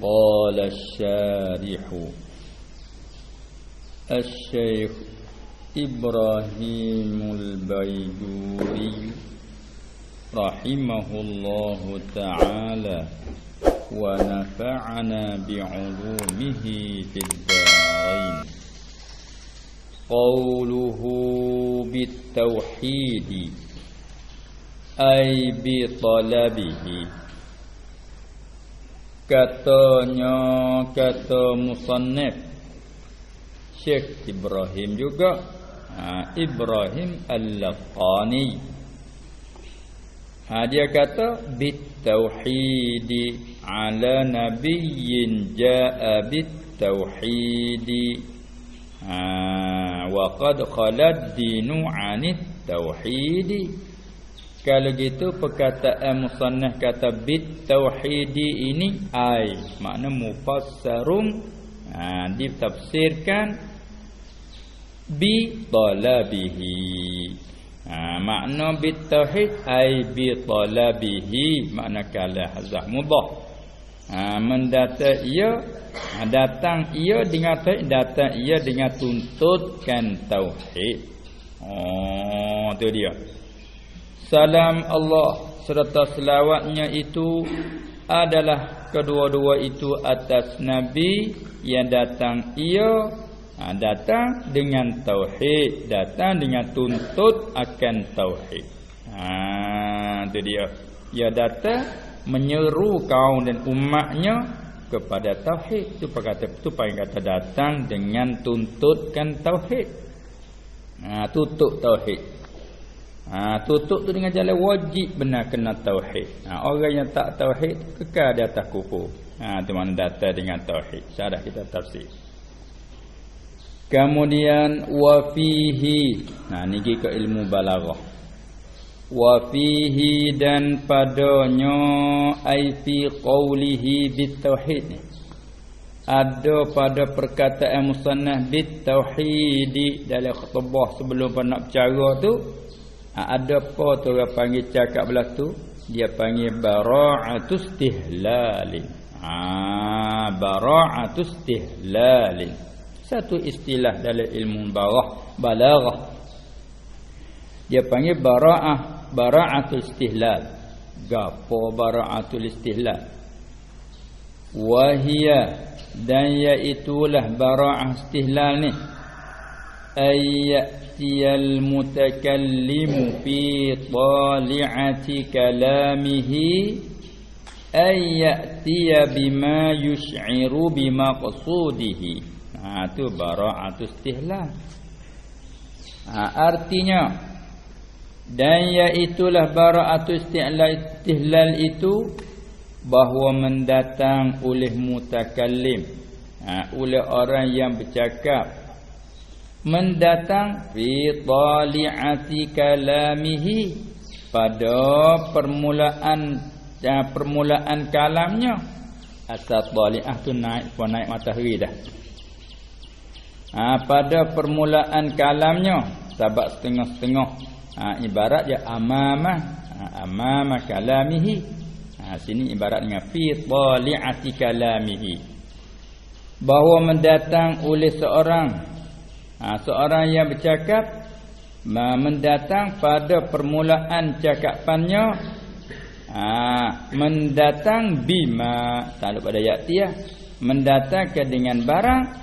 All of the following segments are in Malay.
قال الشارح الشيخ إبراهيم البيجوري رحمه الله تعالى ونفعنا بعلومه في الدارين قوله بالتوحيد أي بطلبه katanya kata musannif Syekh Ibrahim juga Ibrahim Al-Laqani dia kata bitauhidi ala nabiyyin jaa bitauhidi wa qad khalad dinu anit tauhidi. Kalau gitu perkataan musannaf kata bit tauhidi ini ai makna mufassarun ditafsirkan bi talabihi. Makna bit tauhid ai bi talabihi makna kala hazah mudah. Mendata ia datang ia dengan tauhid, datang ia dengan tuntutkan tauhid. Tu dia. Salam Allah serta selawatnya itu adalah kedua-dua itu atas Nabi yang datang ia datang dengan tauhid, datang dengan tuntut akan tauhid. Itu dia. Ia datang menyeru kaum dan umatnya kepada tauhid. Itu paling kata datang dengan tuntutkan tauhid. Tutup tauhid. Tutup tu dengan jalan wajib benar kena tauhid. Orang yang tak tauhid kekal di atas kufur. Tu mana datang dengan tauhid. Syarah kita tafsir. Kemudian wa fihi. Ni ke ilmu balaghah. Wa fihi dan padanya ai fi qawlihi bit tauhid. Ada pada perkataan musannaf bit tauhid dalam khutbah sebelum nak bercara tu. Ada apa tu orang panggil cakap belah tu? Dia panggil bara'atus istihlalin. Bara'atus istihlalin. Satu istilah dalam ilmu balaghah. Dia panggil bara'atul istihlal. Gapo bara'atul istihlal? Wahia dan iaitulah bara'ah istihlal ni. Ayyatiyal mutakallimu fi tali'ati kalamihi ayyatiya bima yush'iru bimaqsudihi. Itu bara'atu istihlal. Artinya dan iaitulah bara'atu istihlal itu bahawa mendatang oleh mutakallim, oleh orang yang bercakap, mendatang fi tali'ati kalamihi pada permulaan kalamnya. Asal tali'ah tu naik matahari dah. Pada permulaan kalamnya sabak setengah-setengah. Ibarat dia amama kalamihi. Sini ibarat dengan fi tali'ati kalamihi, bahawa mendatang oleh seorang yang bercakap, mendatang pada permulaan cakapannya, mendatang bima taluk pada ya'tiyah, mendatangkan dengan barang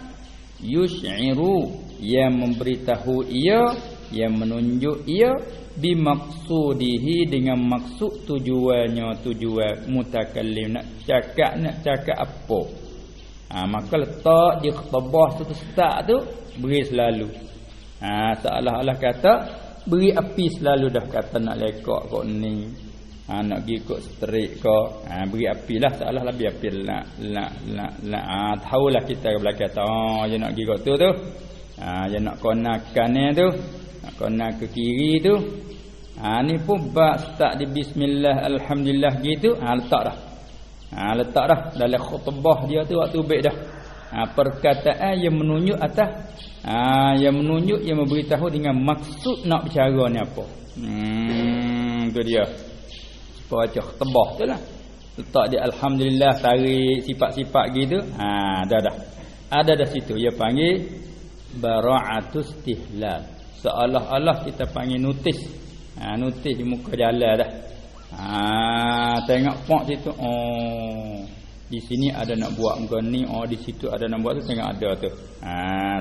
yush'iru yang memberitahu ia, yang menunjuk ia bimaqsudihi dengan maksud tujuan mutakallim nak cakap apa. Maka letak di khutbah tu start tu beri selalu. Seolah-olah kata beri api selalu dah, kata nak lekak kok ni, nak pergi kok strik kok, beri api lah, seolah-olah biar api nak tahulah kita belakang kata dia nak pergi kok tu dia nak konakan ni tu, nak kona ke kiri tu. Ni pun bab start di bismillah alhamdulillah gitu, letak dah dalam khutbah dia tu waktu baik dah. Perkataan yang menunjuk atas, yang menunjuk, yang memberitahu dengan maksud nak bercara ni apa. Tu dia baca khutbah tu lah. letak di alhamdulillah, tarik sifat-sifat gitu. Dah. Ada dah situ. Dia panggil bara'atus istihlal. Seolah-olah kita panggil notis. Notis di muka jalan dah. Tengok pok situ. Di sini ada nak buat muka ni. Di situ ada nak buat tu. Tengok ada tu.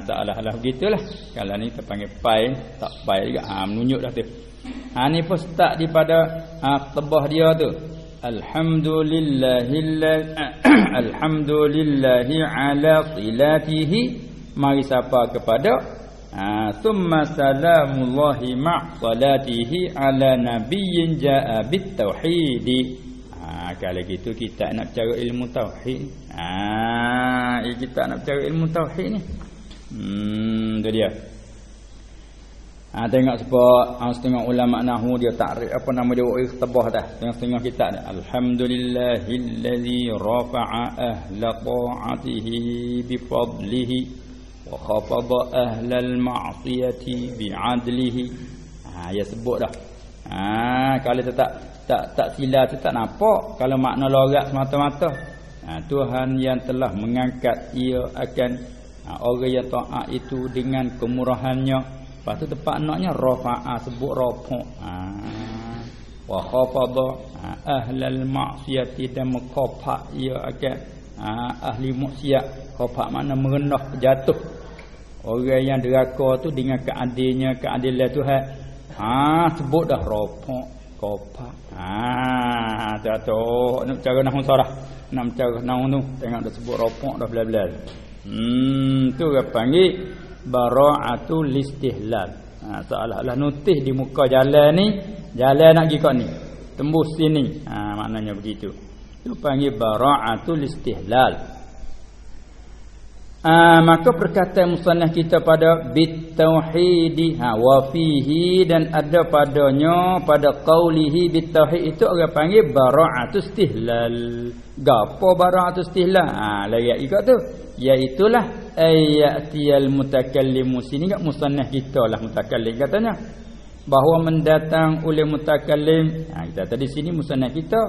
Seolah-olah begitulah. Kalau ni kita panggil pai. Tak pai juga. Menunjuk dah tu. Ni pun start daripada tebah dia tu. Alhamdulillahi ala silatihi. Mari sapa kepada thumma salamullahi ma'salatihi ala nabiyyin ja'a bit tauhid. Kalau gitu kita nak cari ilmu tauhid. Kita nak cari ilmu tauhid ni. Tu dia. Tengok sebab setengah ulama nahwu dia takrif apa nama dia tebah dah. Setengah kitab dah. Alhamdulillahillazi rafa'a ahla ta'atihi bi fadlihi wa khafada ahlal ma'siyati bi 'adlihi. Ya sebut dah. Kalau tak sila tu tak nampak. Kalau makna logat semata-mata. Tuhan yang telah mengangkat ia akan orang yang taat itu dengan kemurahannya. Lepas tu tempat naknya rafa'a sebut rafa'. Wa khafada ahlal ma'siyati dan mengkhafa ia akan ahli maksiat. Khafa makna merendah, jatuh. Orang yang deraka tu dengan keadilan Tuhan. Sebut dah rafa', khafa. Jatuh. Nak cara nahwu sarah. Nak cara nahwu tu tengok dah sebut rafa' dah belah-belah. Tu dia panggil bara'atul istihlal. Seolah-olah notis di muka jalan ni, jalan nak pergi kat ni, tembus sini. Maknanya begitu. Itu panggil bara'atul istihlal. Maka perkataan musannaf kita pada bit tauhid wa fihi, dan ada padanya pada qaulihi bit tauhid itu orang panggil bara'atul istihlal. Gapo bara'atul istihlal? Layak ikut tu. Iaitulah ayatiyal mutakallimu. Sini kat musannaf kita lah mutakallim katanya. Bahawa mendatang oleh mutakallim. Kita tadi sini musannaf kita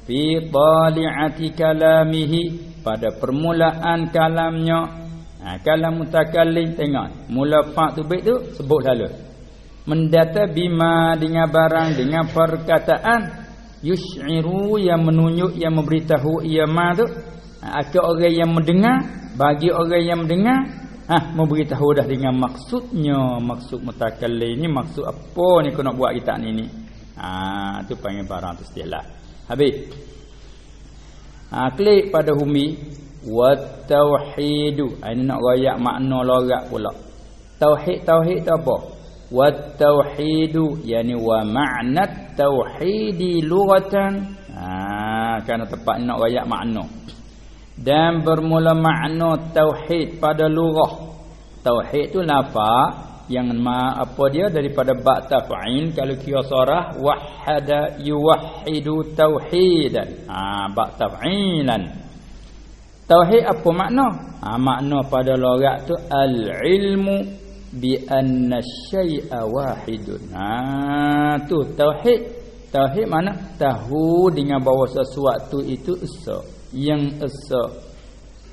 fi tali'ati kalamihi, pada permulaan kalamnya. Kalam mutakallim tengok. Mula fa' tu bait tu sebut selalu. Mendata bima, dengan barang, dengan perkataan yush'iru, yang menunjuk, yang memberitahu ia ma tu. Akan orang yang mendengar, bagi orang yang mendengar, memberitahu dah dengan maksudnya. Maksud mutakallim ni maksud apa ni kau nak buat kita ni. Tu panggil barang tu istilah. Habis. Klik pada humi. Wat tauhidu. Ini nak royak makna logat pula. Tauhid tu apa? Wat tauhidu yani wa ma'nat tauhidi lughatan. Kerana tepat nak royak makna. Dan bermula makna tauhid pada lughah. Tauhid tu lafaz yang apa dia daripada ba' taf'il. Kalau kira sarah wahada yuwahhidu tauhidan. Ba' taf'ilan. Tauhid apa makna? Makna pada logat tu al-ilmu bi anna syai'a wahidun. Tu tauhid. Tauhid mana? Tahu dengan bahawa sesuatu itu esa, yang esa.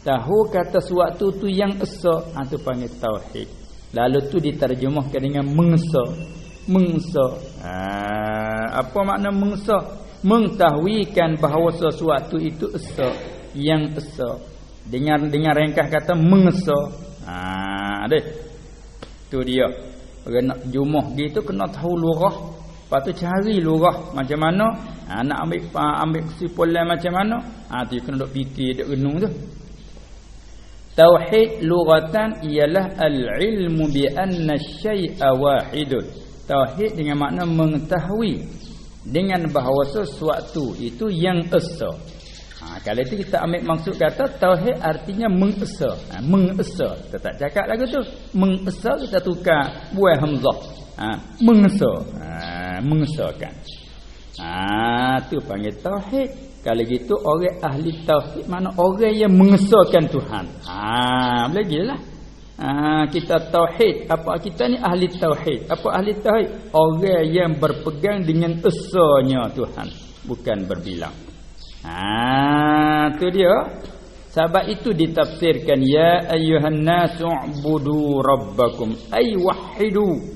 Tahu kata sesuatu tu yang esa, tu panggil tauhid. Lalu tu diterjemahkan dengan mengesa. Mengesa. Apa makna mengesa? Mengtahuikan bahawa sesuatu itu esa, yang esa. Dengan ringkas kata mengesa. Tu dia. Orang nak jumuh gitu kena tahu lughah. Lepas tu cari lughah macam mana. Nak ambil kesimpulan macam mana. Tu kena duk fikir, duk renung tu. Tauhid lughatan ialah al-ilmu bi anna syai'a wahidun. Tauhid dengan makna mengetahui dengan bahawa sesuatu itu yang esa. Kalau itu kita ambil maksud kata tauhid artinya mengesa. Mengesa. Kita tak cakap lagu tu. Mengesa kita tukar buah hamzah. Mengesa. Mengesakan. Tu panggil tauhid. Kalau gitu orang ahli tauhid mana orang yang mengesakan Tuhan. Boleh gilah. Kita tauhid. Apa kita ni ahli tauhid. Apa ahli tauhid? Orang yang berpegang dengan esanya Tuhan, bukan berbilang. Tu dia. Sebab itu ditafsirkan ya ayyuhan nasu ubudu rabbakum ay wahhidu.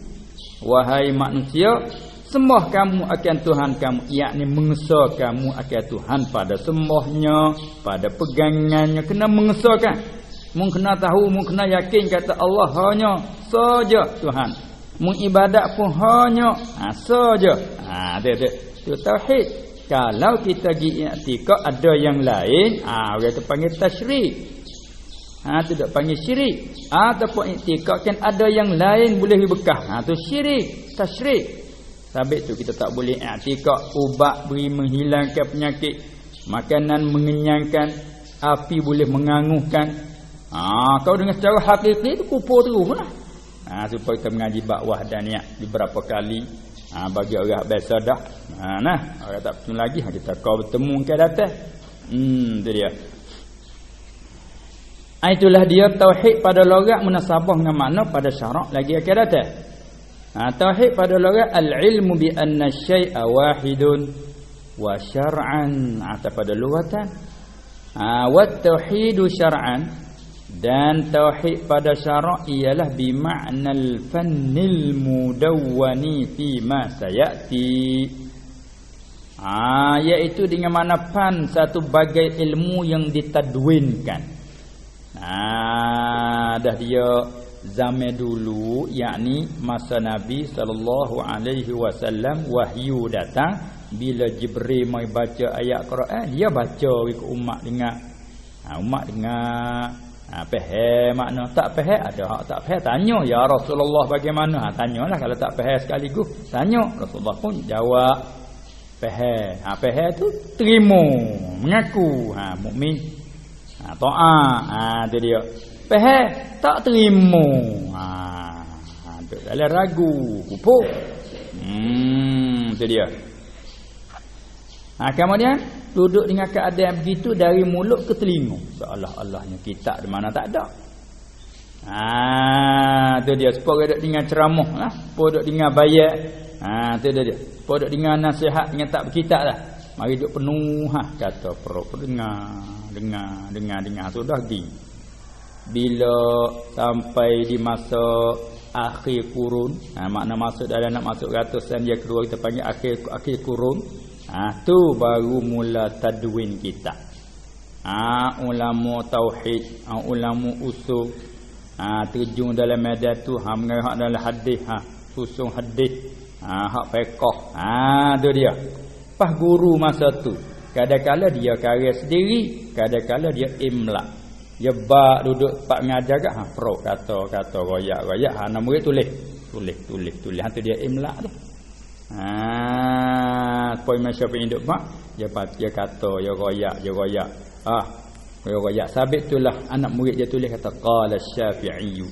Wahai manusia, sembah kamu akan Tuhan kamu, yakni mengesa kamu akan Tuhan pada sembahnya, pada pegangannya, kena mengesakan. Mun kena tahu, mun kena yakin kata Allah hanya saja Tuhan. Mun ibadat pun hanya saja. Tu tauhid. Kalau kita pergi i'tikad ada yang lain, orang tu panggil tasyrik. Tu dak panggil syirik. Ataupun i'tikad kan ada yang lain boleh bekah. Tu syirik, tasyrik. Sebab tu kita tak boleh i'tikad ubat beri menghilangkan penyakit, makanan mengenyangkan, api boleh menganguhkan. Kau dengan secara hakiki tu kupur teruslah. Supaya kita mengaji bab wahdaniyah beberapa kali. Bagi orang biasa dah. Orang tak betul lagi kita kau bertemu ke datang. Tu dia. Itulah dia tauhid pada logat munasabah dengan makna pada syarak lagi akan datang. Tauhid pada logat al-ilmu bi anna syai'a wahidun wa syar'an atau pada lugatan. Wa tauhidu syar'an, dan tauhid pada syarak ialah bima'nal fannil mudawwani fi ma sayati. Iaitu dengan mana fan satu bagai ilmu yang ditadwinkan. Dah dia zaman dulu, yakni masa Nabi SAW wahyu datang. Bila Jibril mai baca ayat Quran, dia baca ke umat dengar. Umat dengar, faham makna. Tak faham, ada hak tak faham, tanya ya Rasulullah bagaimana. Tanyalah, kalau tak faham sekaligus tanya. Rasulullah pun jawab faham. Faham tu terima, mengaku, mukmin. Taat, tu dia. Faham tak terima, tu dalam ragu, kupur. Tu dia. Kemudian duduk dengan keadaan begitu dari mulut ke telinga. Seolah-olahnya kitab di mana tak ada. Tu dia. Supaya duduk dengan ceramah lah. Supaya duduk dengan bayat. Tu dia. Supaya duduk dengan nasihat dengan tak berkitab lah. Mari duduk penuh kata perut dengar. Sudah pergi. Bila sampai di masa akhir kurun, makna masuk dalam nak masuk ratusan dia kedua, kita panggil akhir kurun. Tu baru mula tadwin kita. Ulama tauhid, ulama usul, terjun dalam medan tu, mengarah dalam hadis, susun hadis, hak fiqh. Tu dia. Pas guru masa tu, kadang-kala dia karya sendiri, kadang-kala dia imla. Dia bak duduk pak mengajar kat pro kata royak nak murid tulis. Tu dia imla tu. Poin Syafi'i duk mak dia kata ya royak. Royak sabit itulah anak murid dia tulis kata qala Syafi'i.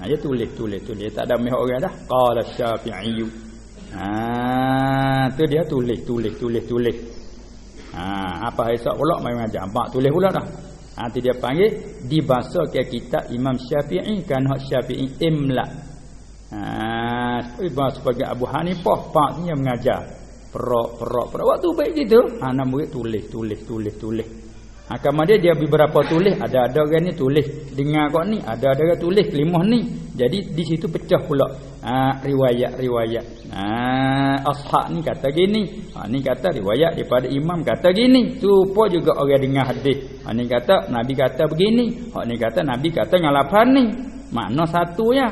Dia tulis dia tak ada mihak orang dah. Qala Syafi'i. Tu dia tulis. Apa esok pula mai mengajar mak tulis pula dah. Tu dia panggil di bahasa kitab Imam Syafi'i, kan hak Syafi'i imla. Sebagai Abu Hanifah paknya mengajar perak waktu baik gitu. Anak murid tulis. Kemudian dia beberapa tulis, ada orang ni tulis dengar kau ni, ada orang tulis kelimah ni. Jadi di situ pecah pula riwayat. Ashab ni kata gini, ni kata riwayat daripada imam kata gini. Supaya juga orang dengar hadis. Ni kata Nabi kata begini, ni kata Nabi kata ngalapan ni. Makna satu ya.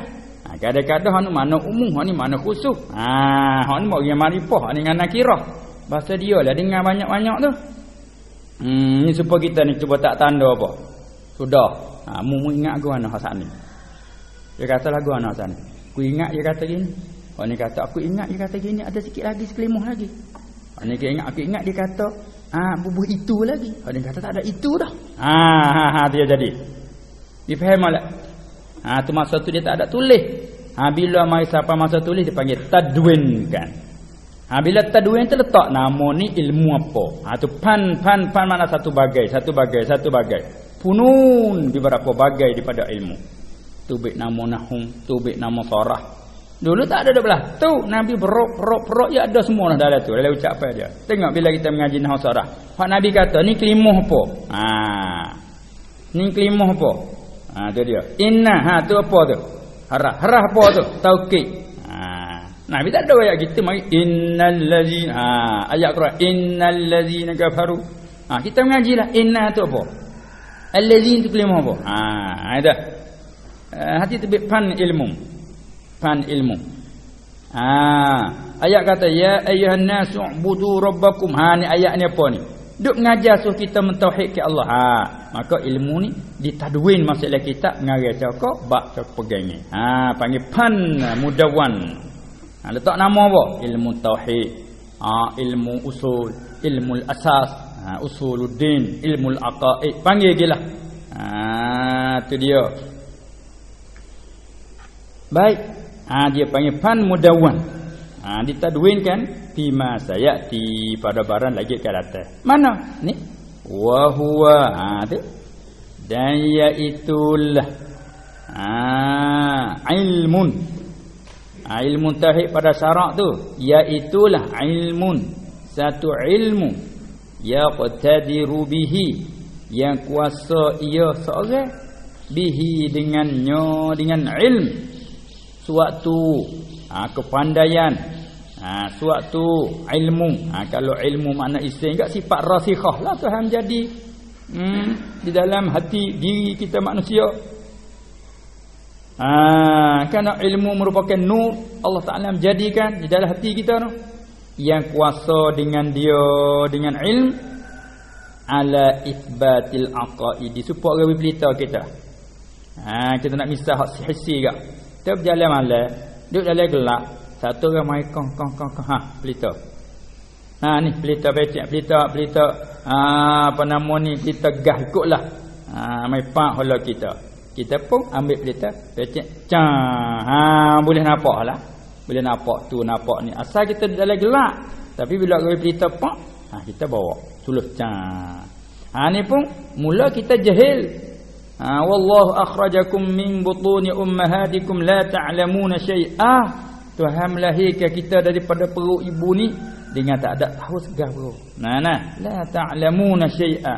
Kadang-kadang hak ni makna umum, hak ni makna khusus. Hak ni makna marifah, hak ni dengan nakirah. Bahasa dia lah dengar banyak-banyak tu. Ni supaya kita ni cuba tak tanda apa. Sudah. Mu ingat aku ana hak ni. Dia kata lagu ana hak ni. Aku ingat dia kata gini. Hak ni kata aku ingat dia kata gini, ada sikit lagi sekelimah lagi. Hak ni aku ingat dia kata bubuh itu lagi. Hak ni kata tak ada itu dah. Dia jadi. Difaham tak? Tu masa tu dia tak ada tulis. Bila mai siapa masa tulis dia panggil tadwinkan. Bila tadwin tu letak nama ni ilmu apa. Tu pan mana satu bagai. Funun beberapa bagai daripada ilmu. Tu baik nama nahum, tu baik nama sarah. Dulu tak ada belah tu. Nabi berok ya ada semua lah dalam tu. Dalam ucapan dia. Tengok bila kita mengaji nahwu sarah. Hak Nabi kata ni kelimah apa? Ni kelimah apa? Tu dia. Inna tu apa tu? Harah apa tu? Taukid. Nabi tak ada ayat gitu mari innal ladzina ayat Quran innal ladzina kafaru. Kita mengajilah inna tu apa? Alladzina tu kelimah apa? Ada. Hati terbit fan ilmu. Ayat kata ya ayyuhan nasu ubudu rabbakum. Ni ayat ni apa ni? Duk mengajar suruh kita mentauhid ke Allah. Maka ilmu ni ditadwin masalah kita mengarang cakap bab pegangnya. Panggil fan mudawwan. Letak nama apa? Ilmu tauhid. Ilmu usul, ilmu asas, usuluddin, ilmu aqaid. Panggil gilah. Tu dia. Baik. Dia panggil fan mudawwan. Ditadwinkan bima sayati pada barang lagi ke atas. Mana? Ni. Wa huwa. Tu. Dan iaitulah ilmun. Ilmu tauhid pada syarak tu iaitulah ilmun, satu ilmu yaqtadiru bihi, yang kuasa ia seorang bihi dengannya, dengan ilmu suatu kepandaian, suatu ilmu. Kalau ilmu makna isim kat sifat rasikhah lah Tuhan jadi di dalam hati diri kita manusia. Kerana ilmu merupakan nur Allah Ta'ala menjadikan di dalam hati kita tu, yang kuasa dengan dia, dengan ilmu ala itsbatil aqaidi, supaya orang berita kita. Kita nak misah hak hissi gak. Kita berjalan malam, duduk dalam gelap, satu orang mai kong pelita. Ni pelita becek, pelita apa nama ni, pelita gas ikutlah. Mai pak hola kita pun ambil pelita becek boleh nampak lah, boleh nampak tu nampak ni, asal kita dalam gelap. Tapi bila ambil pelita pak kita bawa suluh ni pun mula kita jahil. Wallahu akhrajakum min butuni ummahatikum la ta'lamuna syai'a. Tuhan melahirkan kita daripada perut ibu ni dengan tak ada tahu segala perut. La ta'lamuna syai'a.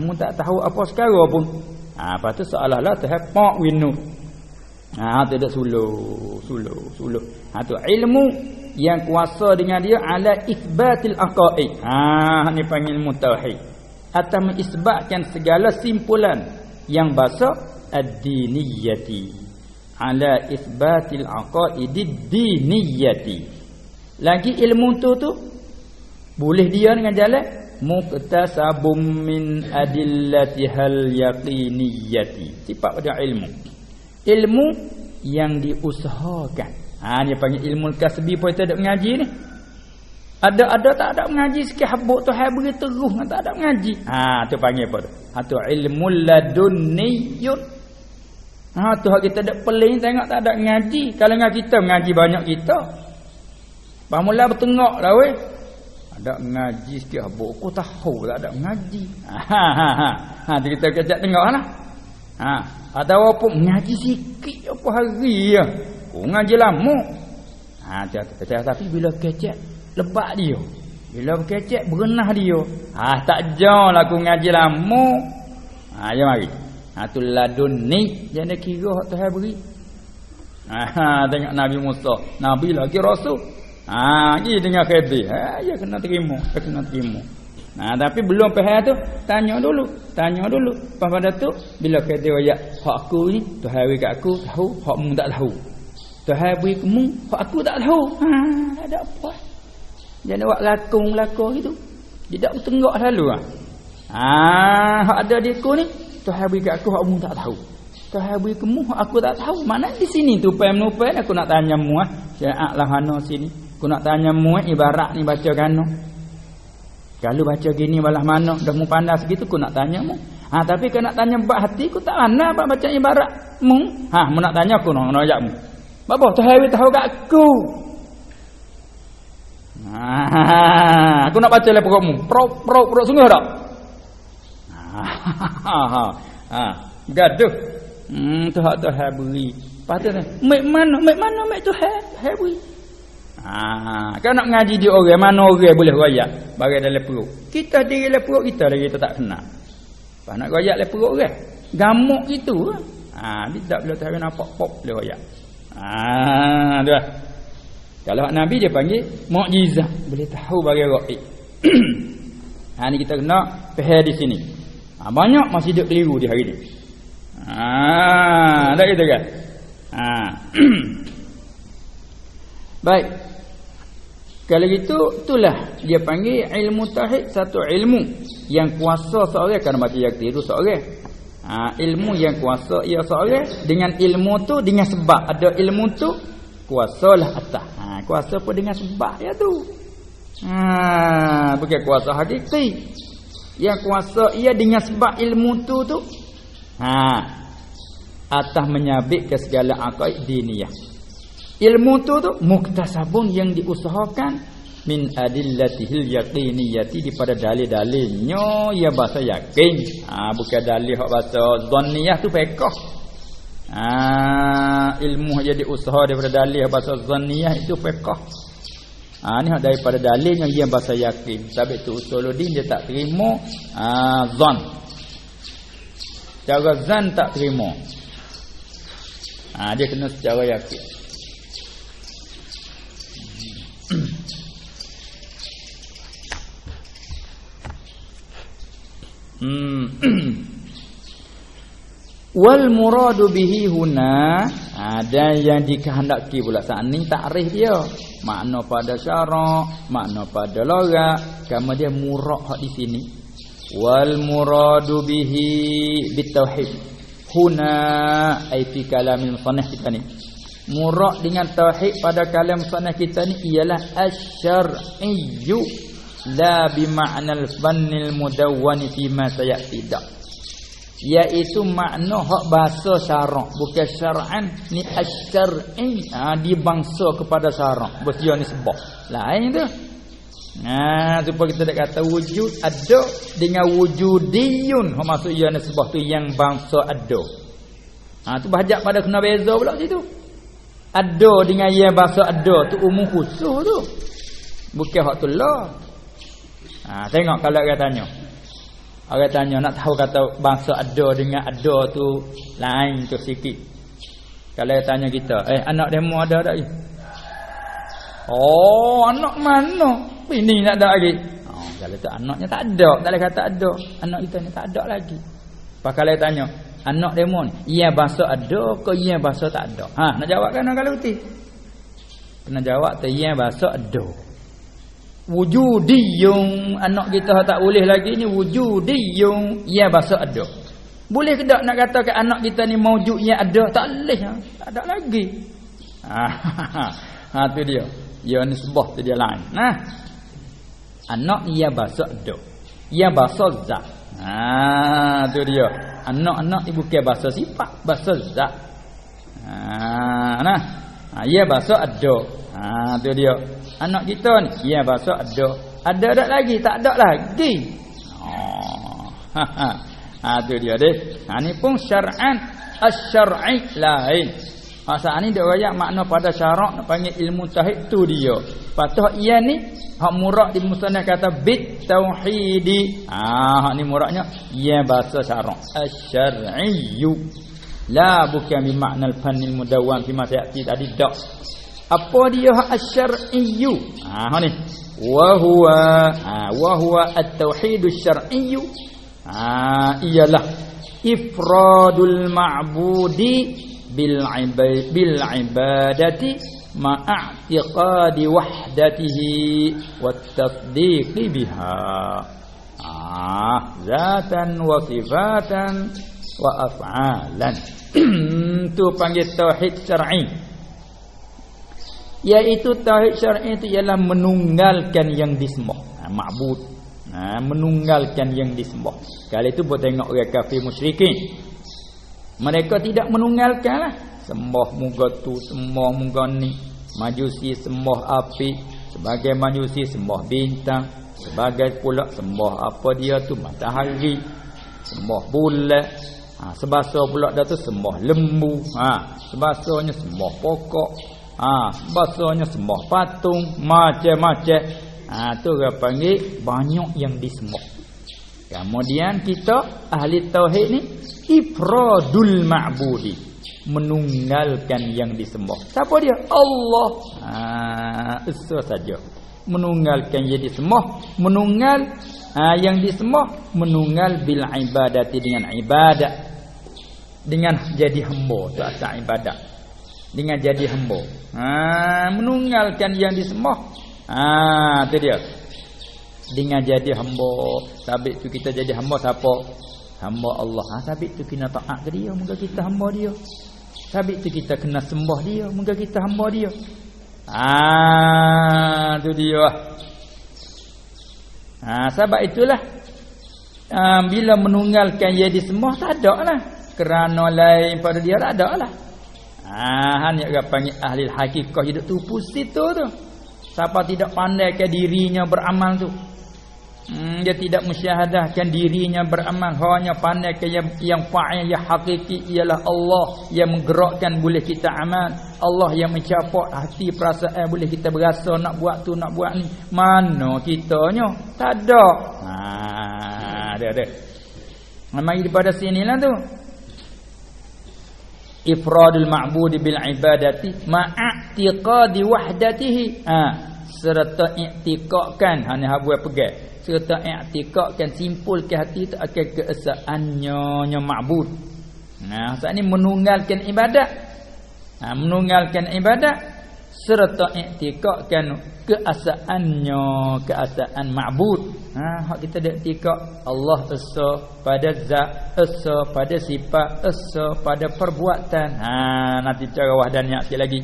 Mu tak tahu apa sekarang pun. Lepas tu seolah-olah Tuhan pak winu. Tu dak suluh. Tu ilmu yang kuasa dengan dia ala itsbatil aqaid. Ni panggil ilmu tauhid. Atau mengisbatkan segala simpulan yang bahasa ad-diniyati, ala itsbatil aqaidid diniyati. Lagi ilmu tu boleh dia dengan jalan muqtasabum min adillatihal yaqiniyati. Sifat pada ilmu yang diusahakan. Dia panggil ilmu kasbi. Pun kita ada mengaji ni, ada tak ada mengaji sikit habuk tu hai beri terus tak ada mengaji. Tu panggil apa tu? Tu ilmul ladunniyun. Tu hak kita dak peling tengok tak ada mengaji. Kalau dengan kita mengaji banyak kita. Pamula bertengok dah weh. Ada mengaji sikit habuk aku tahu tak ada mengaji. Tu kita kecak tengoklah. Ada apa mengaji sikit apa hari ya. Mengaji lama. Tapi bila kecak lebat dia, bila berkecek berenah dia, tak jauh lah aku ngaji lama. Jom mari. Tu ladunni, jangan kira hak Tuhan beri. Tengok Nabi Musa, Nabi lagi Rasul. Pergi dengan Khidir. Ya kena terima, tapi belum faham tu, tanya dulu. Lepas pada tu bila Khidir ayat hak aku ni Tuhan beri kat aku tahu, hak mu tak tahu. Tuhan beri kamu, hak aku tak tahu. Tak ada apa. Jangan buat lakon gitu. Dia tak bertenggak selalu hak ada di aku ni Tuhan beri kat aku, hak mu tak tahu. Tuhan beri kamu, hak aku tak tahu. Mana di sini tu pen aku nak tanya mu syariat lah hana sini. Aku nak tanya mu ibarat ni baca kano. Kalau baca gini balah mana dah mu pandai segitu aku nak tanya mu. Tapi kalau nak tanya bab hati aku tak mana bab baca ibarat mu. Mu nak tanya aku nak ajak mu. Bapa Tuhan beri tahu kat aku. Aku nak baca lah pokokmu. Prok sungguh tak? Gaduh. Tu hak Tuhan beri. Patutnya mek mana mek tu bui. Kau nak ngaji di orang mana orang boleh royak bagi dalam perut. Kita diri dalam perut kita lagi kita tak kenal. Pas nak royak dalam perut orang. Gamuk gitu. Tidak bila tahu nampak pop boleh royak. Tu lah. Kalau Nabi dia panggil mukjizat, boleh tahu bagi gaib. Ni kita kena faham di sini. Banyak masih duk keliru di hari ni. Tak gitu kan? Baik. Kalau gitu itulah dia panggil ilmu tauhid, satu ilmu yang kuasa seorang kan mati yakti itu seorang. Ilmu yang kuasa ia seorang dengan ilmu tu dengan sebab ada ilmu tu kuasalah atas. Kuasa pun dengan sebab ya tu. Bukan kuasa hakiki. Yang kuasa ia dengan sebab ilmu tu atas menyabit ke segala aqaid diniyah. Ilmu tu muktasabun yang diusahakan min adillatihil yaqiniyati daripada dalil-dalilnya ya bahasa yakin. Bukan dalil hak bahasa dhanniyah tu fiqh. Ilmu yang diusaha daripada dalil bahasa dhanniyah itu fiqh. Ni hak daripada dalil yang ia bahasa yakin. Sebab itu usuluddin dia tak terima zan. Cara zan tak terima. Dia kena secara yakin. Wal muradu bihi huna ada yang dikehendaki pula saat ni takrif dia makna pada syarak, makna pada logat, kama dia murad hak di sini. Wal muradu bihi bitauhid huna ai fi kalamil musannaf kita ni. Murad dengan tauhid pada kalam musannaf kita ni ialah asy-syar'iyyu la bi ma'nal fannil mudawwan fi ma sayati dak. Iaitu makna hak bahasa syarak, bukan syar'an ni asy-syar'i dibangsa kepada syarak. Bos dia ni sebab. Lain tu. Supaya kita tak kata wujud ada dengan wujudiyun. Hak maksud ia ni sebab tu yang bangsa ada. Tu bahajak pada kena beza pula situ. Ada dengan yang bahasa ada tu umum khusus tu. Bukan hak tu lah. Tengok kalau orang tanya. Orang tanya nak tahu kata bangsa ada dengan ada tu lain tu sikit. Kalau dia tanya kita, anak demo ada tak lagi? Anak mana? Ini nak ada lagi. Kalau tu anaknya tak ada, tak boleh kata ada. Anak kita ni tak ada lagi. Pak kalau dia tanya, anak demo ni, ia bangsa ada ke ia bangsa tak ada? Nak jawab kan kalau uti? Kena jawab tu ia bangsa ada. Wujudiyung anak kita tak boleh lagi ni wujudiyung ia bahasa ada. Boleh ke tak nak kata ke anak kita ni maujud yang ada? Tak boleh. Tak ada lagi. Tu dia. Ya nisbah tu dia lain. Anak ia bahasa ada. Ia bahasa zat. Tu dia. Anak-anak ni bukan bahasa sifat, bahasa zat. Ia bahasa ada. Tu dia. Anak kita ni ia bahasa ada. Ada tak lagi? Tak ada lagi. Tu dia deh. Ni pun syar'an asy-syar'i lain. Masa ni dia royak makna pada syarak nak panggil ilmu tauhid tu dia. Patut ia ni hak murad di musannaf kata bit tauhidi. Hak ni muradnya ia bahasa syarak asy-syar'iyyu. La bukan bi makna al-fannil mudawwan fi ma ta'ti tadi dak. Apa dia hak asy-syar'iyyu? Ni. Wa huwa at-tauhid asy-syar'iyyu. Ialah ifradul ma'budi bil ibadati ma'a'tiqadi wahdatihi wat tasdiqi biha. Zatan wa sifatan wa af'alan. Tu panggil tauhid syar'i. Iaitu tauhid syar'i itu ialah menunggalkan yang disembah. Ma'bud. Menunggalkan yang disembah. Kali itu buat tengok orang kafir musyrikin. Mereka tidak menunggalkanlah. Sembah muga tu, sembah muga ni. Majusi sembah api, sebagai majusi sembah bintang, sebagai pula sembah apa dia tu matahari, sembah bulan. Sebahasa pula dah tu sembah lembu. Sebahasanya sembah pokok. Bahasanya sembah patung, macam-macam. Tu orang panggil banyak yang disembah. Kemudian kita ahli tauhid ni ifradul ma'budi, menunggalkan yang disembah. Siapa dia? Allah. Itu saja. Menunggalkan yang disembah, menunggal yang disembah, menunggal bil ibadati, dengan ibadat, dengan jadi hamba. Tu asal ibadat, dengan jadi hamba. Menunggalkan yang disembah. Tu dia. Dengan jadi hamba. Sabit tu kita jadi hamba siapa? Hamba Allah. Sabit tu kena taat ke dia, moga kita hamba dia. Sabit tu kita kena sembah dia, moga kita hamba dia. Tu dia. Sebab itulah bila menunggalkan yang disembah tak ada lah. Kerana lain pada dia tak ada lah. Hanya orang panggil ahli hakikah hidup tu pusat tu. Siapa tidak pandaikan dirinya beramal tu, dia tidak musyahadahkan dirinya beramal, hanya pandaikan yang fa'il, yang hakiki ialah Allah yang menggerakkan boleh kita amal. Allah yang mencapak hati perasaan boleh kita berasa nak buat tu nak buat ni. Mana kitanya? Tak ada. Ada. Mari daripada sinilah tu. Ifradul ma'budi bil ibadati ma'atiqadi wahdatihi. Serta i'tiqadkan, hanya habuai pegang. Serta i'tiqadkan, simpulkan hati itu akan keesaannya ma'bud. Saat ini menunggalkan ibadat. Menunggalkan ibadat serta i'tiqadkan keasaan ma'bud. Hak kita dak i'tiqad Allah esa pada zat, esa pada sifat, esa pada perbuatan. Nanti cara wahdaniyah sikit lagi.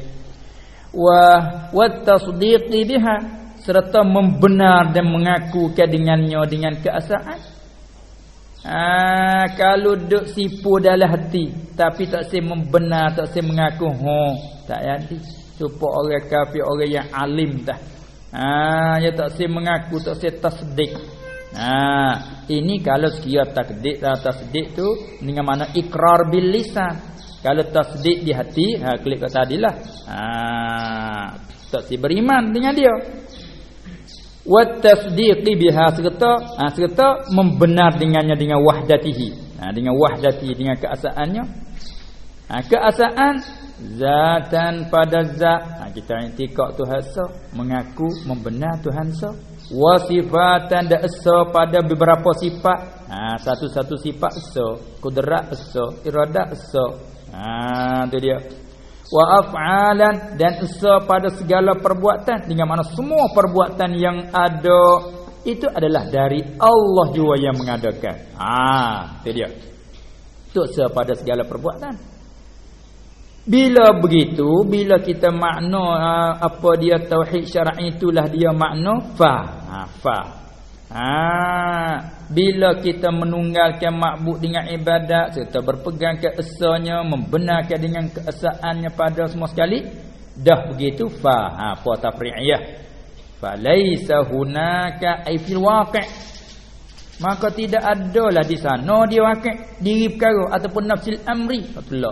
Wa tasdiqi biha, serta membenar dan mengakukan dengannya dengan keasaan. Kalau duk sipu dalam hati tapi tak say membenar, tak say mengaku, tak jadi. Supaya orang kafir, orang yang alim dah. Dia tak say mengaku, tak say tasdik. Ini kalau sekira tasdik tu dengan mana ikrar bil lisan. Kalau tasdik di hati, klik kat tadilah. Tak say beriman dengan dia. Wa tasdiqi biha, serta membenar dengannya dengan wahdatihi. Dengan wahdati, dengan keasaannya. Keasaan zatan pada zat. Kita i'tiqad Tuhan esa, mengaku membenar Tuhan esa. Wa sifatan dan esa pada beberapa sifat. Satu-satu sifat esa, kudrat esa, iradat esa. Tu dia. Wa af'alan, dan esa pada segala perbuatan, dengan mana semua perbuatan yang ada itu adalah dari Allah jua yang mengadakan. Tu dia. Tu esa pada segala perbuatan. Bila begitu, bila kita makna apa dia tauhid syar'i, itulah dia makna fa. Bila kita menunggalkan ma'bud dengan ibadat serta berpegang ke esanya, membenarkan dengan keesaannya pada semua sekali, dah begitu fa. Apa tafri'iyah? Fa laisa hunaka ay fil waqi', maka tidak adalah di sana dia waqi', diri perkara ataupun nafsil amri. Betul.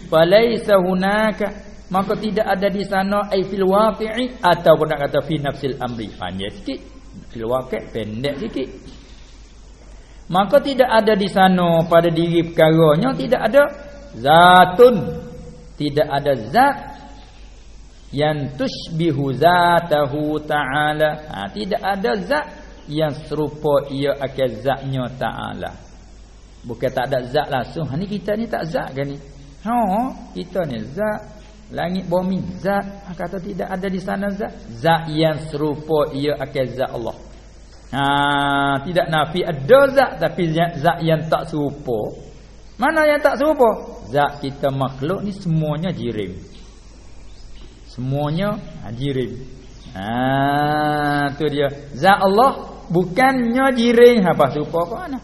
Fa laisa hunaka, maka tidak ada di sana ay fil waqi'i, ataupun nak kata fi nafsil amri. Panjang sikit. Fil waqi' pendek sikit. Maka tidak ada di sana pada diri perkaranya, tidak ada zatun, tidak ada zat yang tushbihu zatahu ta'ala. Tidak ada zat yang serupa ia akan zatnya ta'ala. Bukan tak ada zat langsung. Ni kita ni tak zat kan ni? Kita ni zat, langit bumi zat. Kata tidak ada di sana zat. Zat yang serupa ia akan zat Allah. Tidak nafi ada zat, tapi zat yang tak serupa. Mana yang tak serupa? Zat kita makhluk ni semuanya jirim. Semuanya jirim. Tu dia. Zat Allah bukannya jirim. Apa serupa ke mana?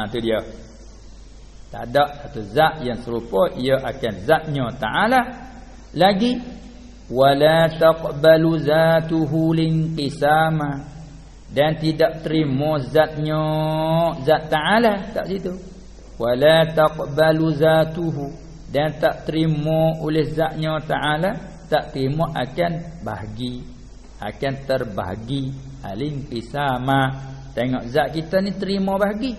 Tu dia. Tak ada satu zat yang serupa ia akan zatnya ta'ala. Lagi wala taqbalu zatuhu linqisama, dan tidak terima zatnya zat ta'ala tak situ. Wala taqbalu zatuhu, dan tak terima oleh zatnya ta'ala, tak terima akan bahagi, akan terbahagi. Alin qisama, tengok zat kita ni terima bahagi.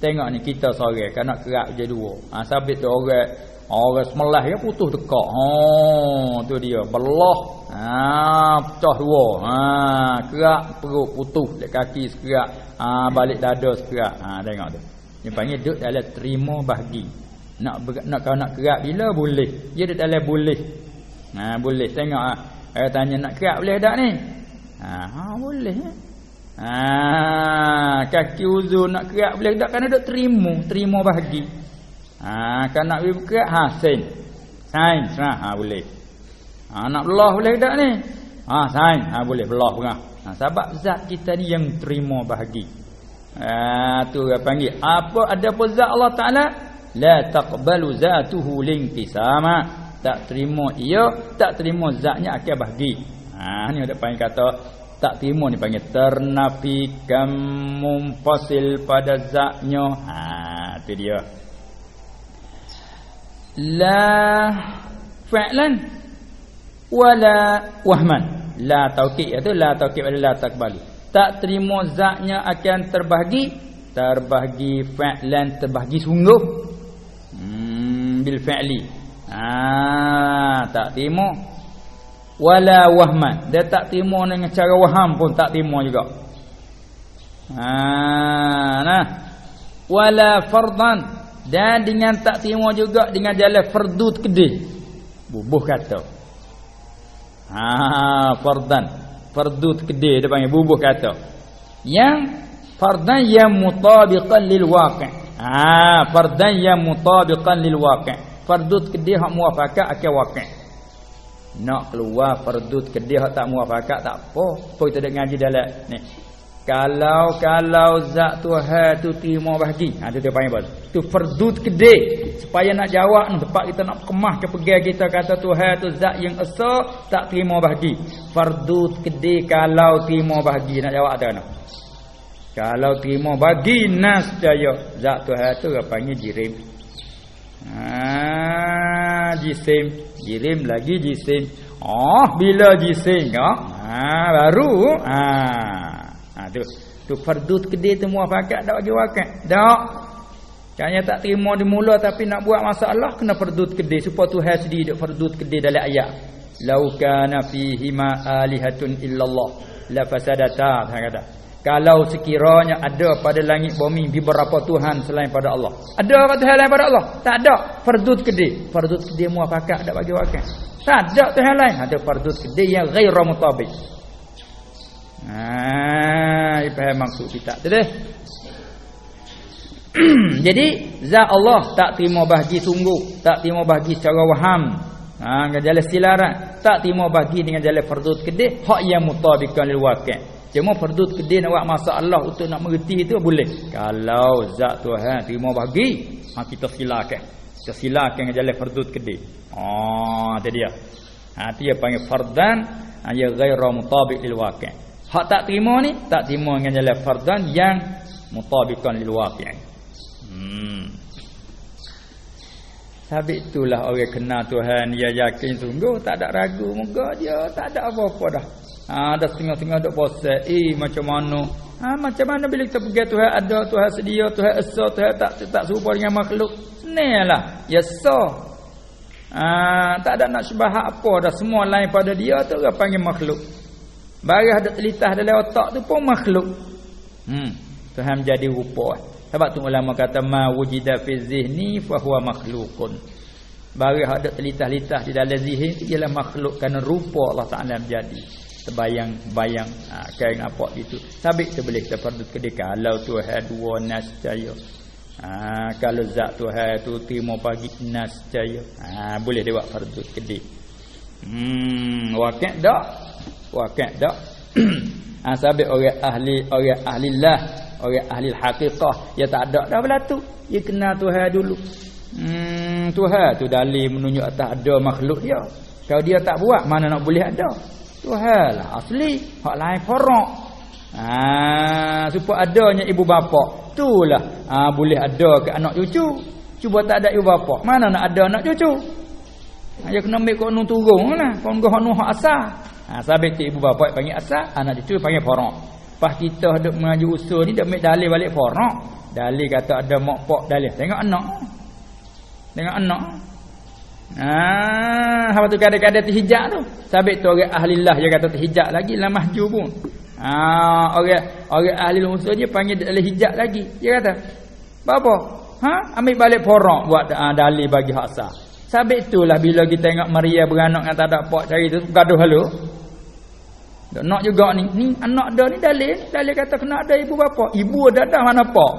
Tengok ni kita seorang kan nak kerak je dua. Sabit tu orang semelah ya putus tekak. Tu dia belah. Pecah dua. Kerak perut putus dekat kaki sekerak, balik dada sekerak. Tengok tu. Dia panggil duduk dalam terima bahagi. Nak kau nak kerak bila boleh. Dia duduk dalam boleh. Boleh. Tengok tanya nak kerak boleh tak ni? Boleh. Kaki uzur nak kerak boleh tak? Kerana duk terima bahagi. Kan nak kerak sain boleh. Nak belah boleh tak ni? Sain boleh belah pun. Sebab zat kita ni yang terima bahagi. Tu dia panggil apa ada pun zat Allah Taala la taqbalu zatuhu linqisama, tak terima ia, tak terima zatnya akan bahagi. Ni ada panggil kata tak terima ni panggil ternafikan munfasil pada zatnya. Tu dia. La fa'lan wala wahman. La taukid itu la taukid pada la taqbalu. Tak terima zatnya akan terbahagi fa'lan, terbahagi sungguh. Bil fa'li. Tak terima. Wala wahman, dia tak terima dengan cara waham pun tak terima juga. Wala fardan, dan dengan tak terima juga dengan jalan fardut kedih. Bubuh kata. Fardan, fardut kedih dia panggil bubuh kata. Yang fardan yang mutabiqan lil waqi'. Fardan yang mutabiqan lil waqi'. Fardut kedih hak muafakat akan waqi'. Nak keluar fardut kedih hak tak muafakat tak apa. Apa kita dah ngaji dalam ni. Kalau zat Tuhan tu terima bahagi. Tu dia panggil apa? Tu fardut kedih. Supaya nak jawab ni tempat kita nak kemah ke pegang kita kata Tuhan tu zat yang esa tak terima bahagi. Fardut kedih kalau terima bahagi nak jawab tak nak? Kalau terima bahagi nascaya zat Tuhan tu dia panggil jirim. Jirim lagi jisim. Bila jisim baru tu fardut kedih tu muafakat tak bagi wakat. Tak. Kanya tak terima di mula tapi nak buat masalah kena fardut kedih supaya Tuhan sendiri dak fardut kedih dalam ayat. Lau kana fihi ma alihatun illallah la fasadata, kata. Kalau sekiranya ada pada langit bumi beberapa Tuhan selain pada Allah. Ada apa Tuhan lain pada Allah? Tak ada. Fardut kedih. Fardut kedih muafakat tak bagi wakil. Tak ada Tuhan lain. Ada fardut kedih yang ghairu mutabik. Faham maksud kita tu deh. Jadi zat Allah tak terima bahagi sungguh, tak terima bahagi secara waham. Dengan jalan silaran, tak terima bahagi dengan jalan fardut kedih hak yang mutabikan lil waqi'. Cuma fardut kedih nak buat masalah untuk nak mengerti itu boleh. Kalau zat Tuhan terima bahagi, kita silakan. Kita silakan dengan jalan fardut kedih. Itu dia. Dia panggil fardan ya ghairu mutabiq lil waqi'. Hak tak terima ni, tak terima dengan jalan fardan yang mutabiqan lil waqi'. Sabit itulah orang kenal Tuhan, dia yakin sungguh, tak ada ragu, moga dia tak ada apa-apa dah. Ada setengah-setengah duk puasa. Macam mana? Macam mana bila kita pergi Tuhan ada, Tuhan sedia, Tuhan esa, Tuhan tak serupa dengan makhluk. Senanglah. Ya esa. Tak ada nak syubhat apa dah, semua lain pada dia tu orang panggil makhluk. Barang ada telitah dalam otak tu pun makhluk. Tuhan menjadi rupa. Sebab tu ulama kata ma wujida fi zihni fa huwa makhluqun. Barang ada telitah-litah di dalam zihin ialah makhluk kerana rupa Allah Taala menjadi. Terbayang-bayang kayak apa gitu. Sabit tu boleh kita fardut kedih kalau Tuhan dua nascaya. Kalau zat Tuhan tu terima pagi nascaya. Boleh dia buat fardut kedih. Wakil tak? Wakil tak? Sabit orang ahlillah, orang ahli haqiqah, dia tak ada dah belatu. Dia kenal Tuhan dulu. Tuhan tu dalil menunjuk atas ada makhluk dia. Kalau dia tak buat mana nak boleh ada? Tuhan lah asli, hak lain farak. Supaya adanya ibu bapa. Itulah boleh ada ke anak cucu. Cuba tak ada ibu bapa, mana nak ada anak cucu? Dia kena ambil kau turun lah. Kau nu hak asal. Sabit ibu bapa panggil asal, anak cucu panggil faraq. Pas kita duk mengaji usul ni dak ambil dalil balik faraq. Dalil kata ada mak pak dalil. Tengok anak. Apa tu kadang-kadang terhijab tu. Sabit tu orang ahlillah dia kata terhijab lagi lah mahjub pun. Orang ahli usul dia panggil dalil hijab lagi. Dia kata, "Apa? Ambil balik faraq buat dalil bagi hak asal." Sabit itulah bila kita tengok Maria beranak dengan tak ada pak cari tu gaduh halu. Dak nak juga ni anak dah ni dalil kata kena ada ibu bapa. Ibu ada dah mana pak?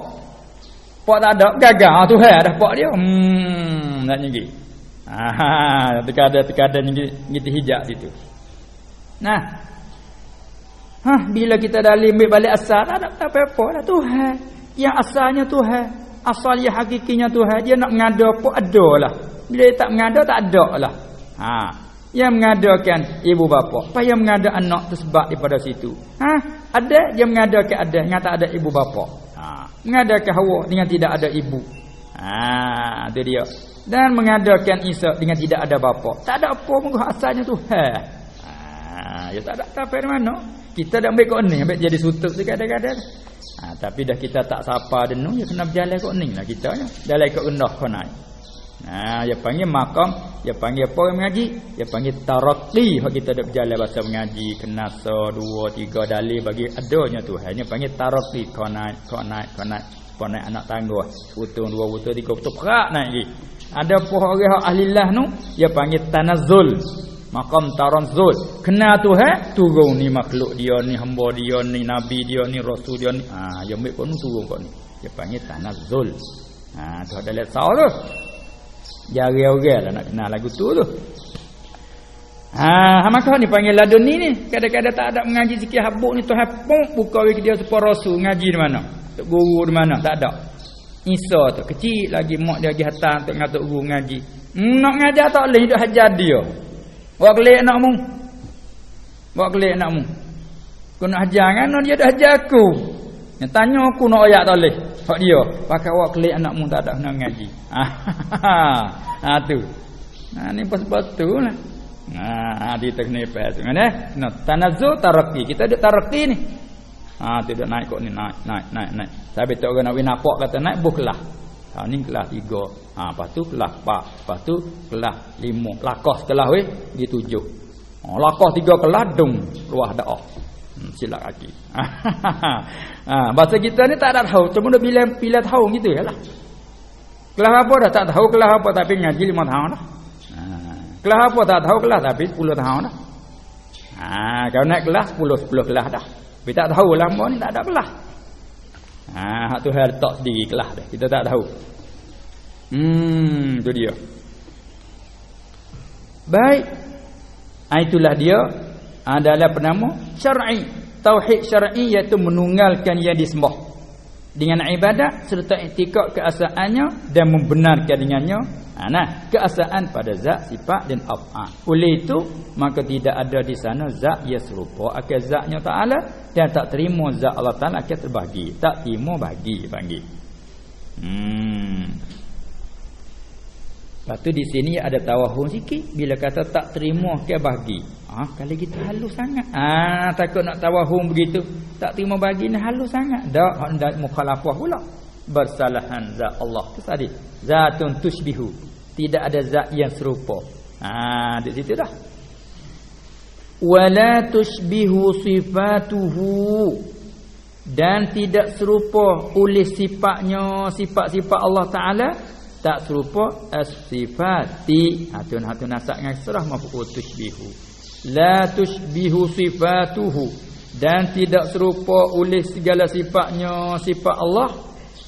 Pak tak ada gagal Tuhan dah pak dia. Nak nyigi. Terkadang nyigi hijab situ. Nah. Bila kita dalil ambil balik asal tak ada apa-apa lah Tuhan. Yang asalnya Tuhan, asal yang hakikinya Tuhan. Dia nak ngada apa ada lah. Bila dia tak mengada tak ada lah. Yang mengadakan ibu bapa, payah mengada anak tu sebab daripada situ. Ada dia mengadakan ada dengan tak ada ibu bapa. Mengadakan Hawa dengan tidak ada ibu. Itu dia. Dan mengadakan Isa dengan tidak ada bapa. Tak ada apa pun asalnya Tuhan. Ya tak ada apa mana. Kita dah ambil kau ni, ambil jadi sutut tu kadang-kadang. Tapi dah kita tak sapa denung, ya kena berjalan kau ni lah kita ya. Jalan kau rendah kau naik. Dia panggil makam, dia panggil apa orang mengaji? Dia panggil taraqi. Hak kita dak berjalan bahasa mengaji, kena 2 3 dalil bagi adanya Tuhan. Dia panggil taraqi, kau naik. Kau naik anak tangga. Butung 2 butung 3 butung perak naik lagi. Ada pohon orang hak ahlillah nu, dia panggil tanazzul. Makam taranzul. Kena Tuhan, turun ni makhluk dia ni, hamba dia ni, nabi dia ni, rasul dia ni. Dia ambil kau ni turun kau ni. Dia panggil tanazzul. Tu ada letak tu. Jari orang lah nak kenal lagu tu. Maka ni panggil laduni ni. Kadang-kadang tak ada mengaji sikit habuk ni Tuhan pun buka bagi dia supaya rasul ngaji di mana. Tok guru di mana? Tak ada. Isa tu kecil lagi mak dia pergi hantar untuk ngatuk guru ngaji. Nak ngajar tak boleh hidup hajar dia. Buat kelik anakmu. Kau nak hajar kan dia dah hajar aku. Yang tanya aku nak ayat tak boleh. Hak dia pakai awak kelik anakmu tak ada kena ngaji. Tu. Ni pas-pas tu lah. Dia kena pas. Nah, tanazzul taraqi. Kita ada taraqi ni. Tu dah naik kok ni naik. Sampai tu orang nak napak kata naik buh kelas. Ni kelas 3. Lepas tu kelas 4. Lepas tu kelas 5. Lakah kelas weh di 7. Lakah 3 kelas dung luah dah. Silap kaki. Bahasa kita ni tak ada tahu. Cuma dah bila tahu gitu ya lah. Kelas apa dah tak tahu kelas apa tapi ngaji 5 tahun dah. Kelas apa tak tahu kelas tapi 10 tahun dah. Kalau naik kelas 10 kelas dah. Tapi tak tahu lama ni tak ada kelas. Hak tu hal letak sendiri kelas dah. Kita tak tahu. Tu dia. Baik. Itulah dia adalah penama syar'i. Tauhid syar'i iaitu menunggalkan yang disembah dengan ibadat serta i'tikad keasaannya dan membenarkan dengannya keasaan pada zat, sifat dan af'al. Oleh itu maka tidak ada di sana zat yang serupa akan zatnya Ta'ala dan tak terima zat Allah Ta'ala akan terbagi. Tak terima bagi panggil. Lepas tu di sini ada tawahum sikit bila kata tak terima ke bagi. Kalau kita halus sangat. Takut nak tawahum begitu. Tak terima bagi ni halus sangat. Dak hendak mukhalafah pula. Bersalahan zat Allah. Tu tadi. Zatun tushbihu. Tidak ada zat yang serupa. Di situ dah. Wala tushbihu sifatuhu. Dan tidak serupa oleh sifatnya, sifat-sifat Allah Ta'ala. Tak serupa as-sifati. Hatun nasab dengan serah maf'ul tushbihu. La tushbihu sifatuhu. Dan tidak serupa oleh segala sifatnya sifat Allah.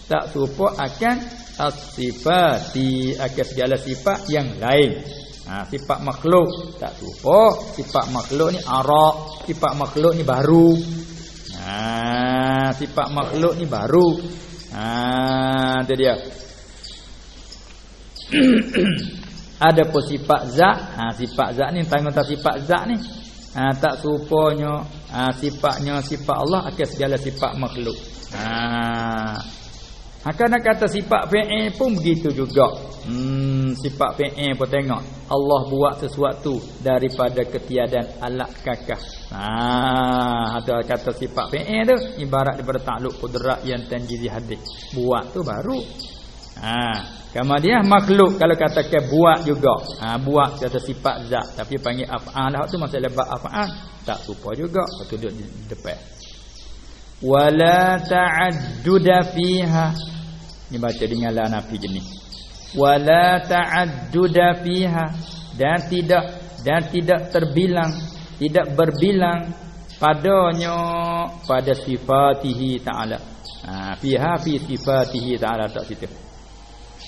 Tak serupa akan as-sifati, akan segala sifat yang lain. Sifat makhluk tak serupa. Sifat makhluk ni arak. Sifat makhluk ni baru. Sifat makhluk ni baru. Itu dia. Ada pun sifat zat. Sifat zat ni tengok tak sifat zat ni. Tak serupanya sifatnya sifat Allah akan segala sifat makhluk. Nak kata sifat fi'il pun begitu juga. Sifat fi'il pun tengok Allah buat sesuatu daripada ketiadaan alat kakah. Ada kata sifat fi'il tu ibarat daripada takluk qudrat yang tanjizi hadis. Buat tu baru. Kemudian makhluk kalau katakan buat juga. Buat kata sifat zat tapi panggil af'al tu masalah bab af'al tak serupa juga. Betul duduk di depan. Wala ta'adduda fiha. Ni baca dengan la nafi jenis. Wala ta'adduda fiha, dan tidak terbilang, tidak berbilang padanya pada sifatihi ta'ala. Fiha fi sifatihi ta'ala tak situ.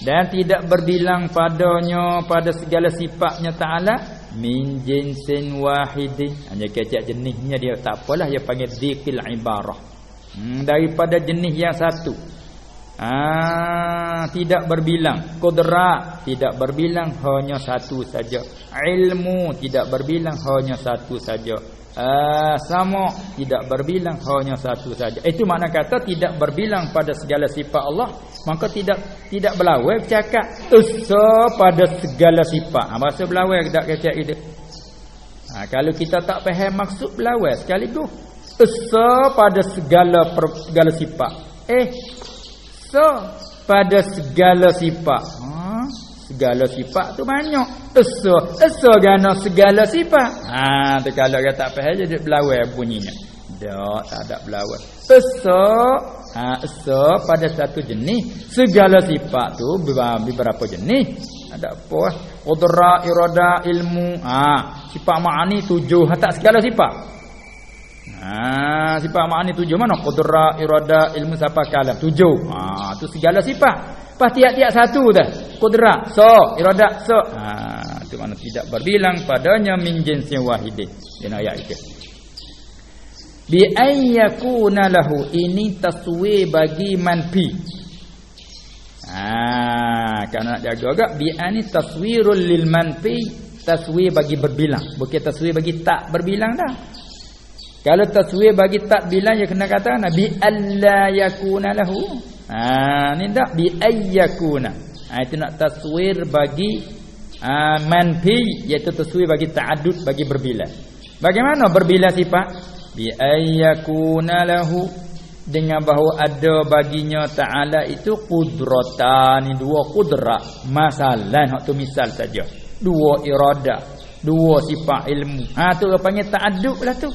Dan tidak berbilang padanya pada segala sifatnya ta'ala min jinsin wahidin. Hanya kecak jenisnya dia tak apalah dia panggil dhiqil ibarah. Daripada jenis yang satu. Tidak berbilang. Qudrat tidak berbilang, hanya satu saja. Ilmu tidak berbilang, hanya satu saja. Sama tidak berbilang, hanya satu saja. Itu makna kata tidak berbilang pada segala sifat Allah, maka tidak berlawan cakap esa pada segala sifat. Bahasa berlawan tak kata itu. Kalau kita tak faham maksud berlawan sekaligus. Esa pada segala sifat. So pada segala sifat. Segala sifat tu banyak. Esa gana segala sifat. Tu kalau dia tak faham dia berlawan bunyinya. Tak ada berlawan. Esa pada satu jenis. Segala sifat tu beberapa jenis. Ada apa? Qudrat, irada, ilmu. Sifat ma'ani 7. Tak segala sifat. Sifat ma'ani 7 mana? Qudrat, irada, ilmu, siapa kalam 7. Tu segala sifat. Pas tiap-tiap satu dah. Qudrat, irada, tu mana tidak berbilang padanya min jinsin wahidin. Dia ayat itu. Bi ayyakuna lahu, ini taswir bagi manfi. Kalau nak jaga agak bi ani taswirul lil manfi, taswir bagi berbilang, bukan taswir bagi tak berbilang dah. Kalau taswir bagi tak bilang dia kena kata nabi alla yakuna lahu. Ni tak bi ayyakuna. Itu nak taswir bagi manfi, iaitu taswir bagi ta'addud, bagi berbilang. Bagaimana berbilang sifat? Bi ayyakuna lahu, dengan bahawa ada baginya ta'ala itu qudratan, dua qudrat. Masalah hak tu misal saja. Dua irada, dua sifat ilmu. Tu panggil ta'addud lah tu.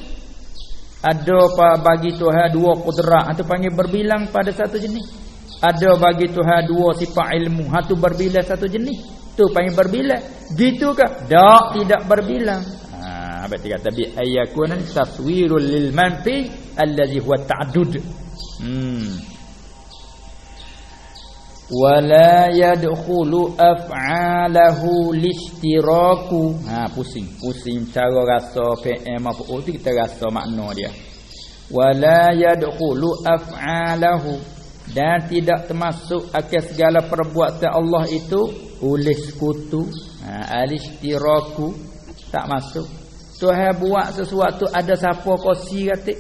Ada bagi Tuhan dua qudrat, tu panggil berbilang pada satu jenis. Ada bagi Tuhan dua sifat ilmu, tu berbilang satu jenis. Tu panggil berbilang. Gitu ke? Tidak berbilang. Berarti kata bi ayyakuna taswirul lil manfi allazi huwa ta'addud. Wala yadkhulu af'alahu lishtiraku. Pusing cara rasa fi'il maf'ul tu kita rasa makna dia. Wala yadkhulu af'alahu, dan tidak termasuk akan segala perbuatan Allah itu oleh sekutu. Al-ishtiraku tak masuk. Tuhan buat sesuatu ada siapa kosi kata.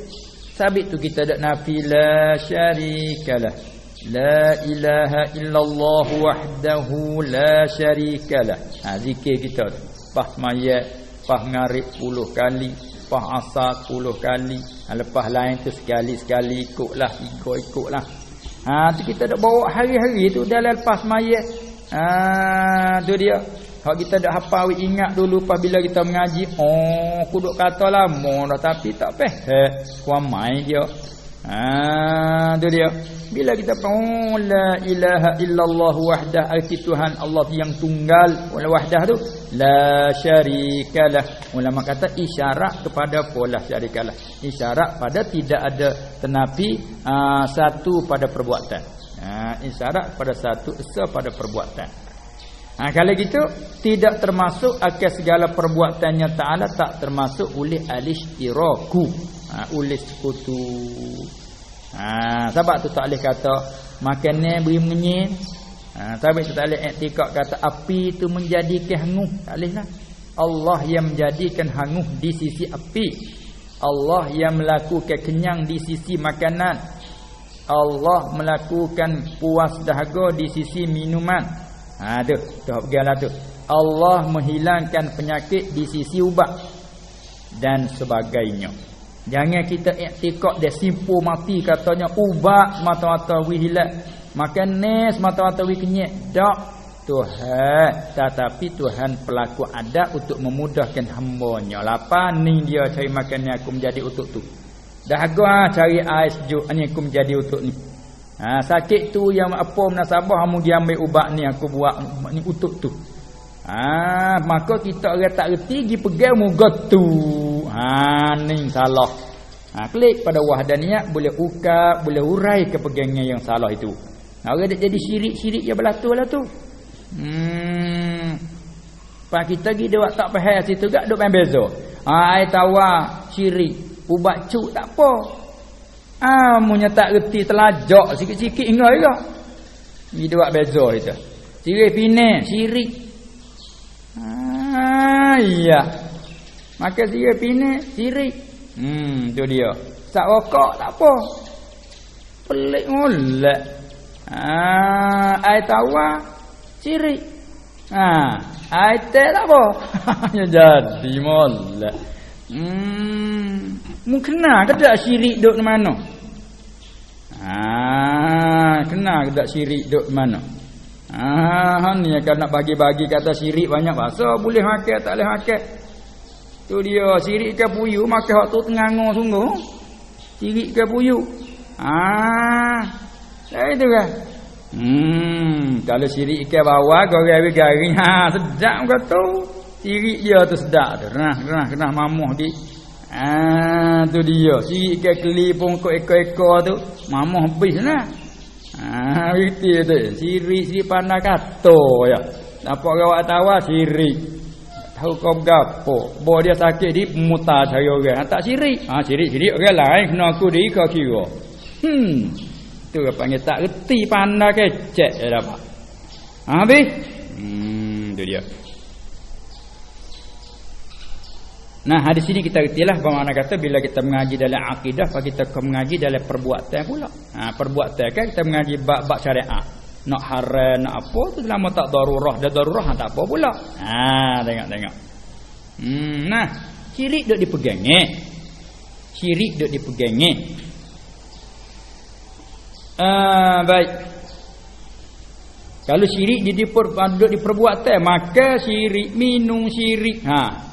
Sabit tu kita ada nafi la syarikalah. La ilaha illallah wahdahu la syarikalah. Zikir kita tu. Pas mayat, pas ngarib 10 kali, pas asar 10 kali. Lepas lain tu sekali-sekali ikutlah, ikutlah. Tu kita dak bawa hari-hari tu dalam lepas mayat. Tu dia. Hak kita dak hafal, ingat dulu pas bila kita mengaji, aku duk kata lama dah tapi tak faham. Kuamai dia. Tu dia. Bila kita la ilaha illallah wahdah, arti Tuhan Allah yang tunggal, wahdah tu la syarikalah. Ulama kata isyarat kepada pola syarikalah. Isyarat pada tidak ada tenapi satu pada perbuatan. Isyarat pada satu esa pada perbuatan. Kalau gitu tidak termasuk akan segala perbuatannya Ta'ala, tak termasuk oleh al-ishtiraku, oleh sekutu. Sebab tu tak boleh kata makanan beri menyin. Sebab tu tak boleh iktikad kata api tu menjadi kehangu. Tak boleh lah. Allah yang menjadikan hangus di sisi api, Allah yang melakukan kenyang di sisi makanan, Allah melakukan puas dahaga di sisi minuman. Tu pergilah tu. Allah menghilangkan penyakit di sisi ubat dan sebagainya. Jangan kita iktikad dia simpu mati katanya ubat mata-mata wi hilang, makan nes mata-mata wi kenyek. Tak. Tuhan, tetapi Tuhan pelaku adat untuk memudahkan hamba-Nya. Lapar ni dia cari makan ni aku menjadi untuk tu. Dahaga cari air sejuk ni aku menjadi untuk ni. Sakit tu yang apa munasabah kamu dia ambil ubat ni aku buat ni untuk tu. Maka kita orang tak reti pergi pegang muka tu. Ni salah. Klik pada wahdaniyah boleh ukap, boleh urai kepegangnya yang salah itu. Orang dah jadi syirik-syirik ya belah tu. Pak kita pergi dia tak faham situ gak duk main bezo. Ai tawar syirik, ubat cuk tak apa. Munya tak reti telajak sikit-sikit ingat juga. Ni dia buat bezo itu. Syirik pine, syirik. Iya. Maka syirik pine, syirik. Tu dia. Sak rokok tak apa. Pelik molek. Ai tawar syirik. Aitek tak apa. Ya jadi molek. Mungkin ke tak syirik duk di mana? Kena ke tak syirik duk di mana? Ni akan nak bagi-bagi kata syirik banyak bahasa, boleh makan tak boleh makan. Tu dia syirik ke puyu makan waktu tengah sungguh. Syirik ke puyu. Itu kan. Kalau syirik ikan bawah garing-garing sedap kau tu. Syirik dia tu sedap tu. Kena mamuh di. Tu dia. Syirik ikan keli pun ekor-ekor tu mamuh habis lah. Itu tu. Syirik pandai kata ya. Nampak gawat tawa syirik. Tahu kau gapo. Bawa dia sakit di mutar cari orang. Tak syirik. Syirik orang lain kena aku di kau kira. Tu apa panggil tak reti pandai kecek dia dapat. Habis. Tu dia. Nah, hadis sini kita retilah bermakna kata bila kita mengaji dalam akidah, kita mengaji dalam perbuatan pula. Perbuatan kan kita mengaji bab syariat. Nak haram, nak apa tu selama tak darurah, dah darurah tak apa pula. Tengok. Nah, syirik duk dipegangi. Syirik duk dipegangi. Baik. Kalau syirik duk diperbuatan, maka syirik minum syirik.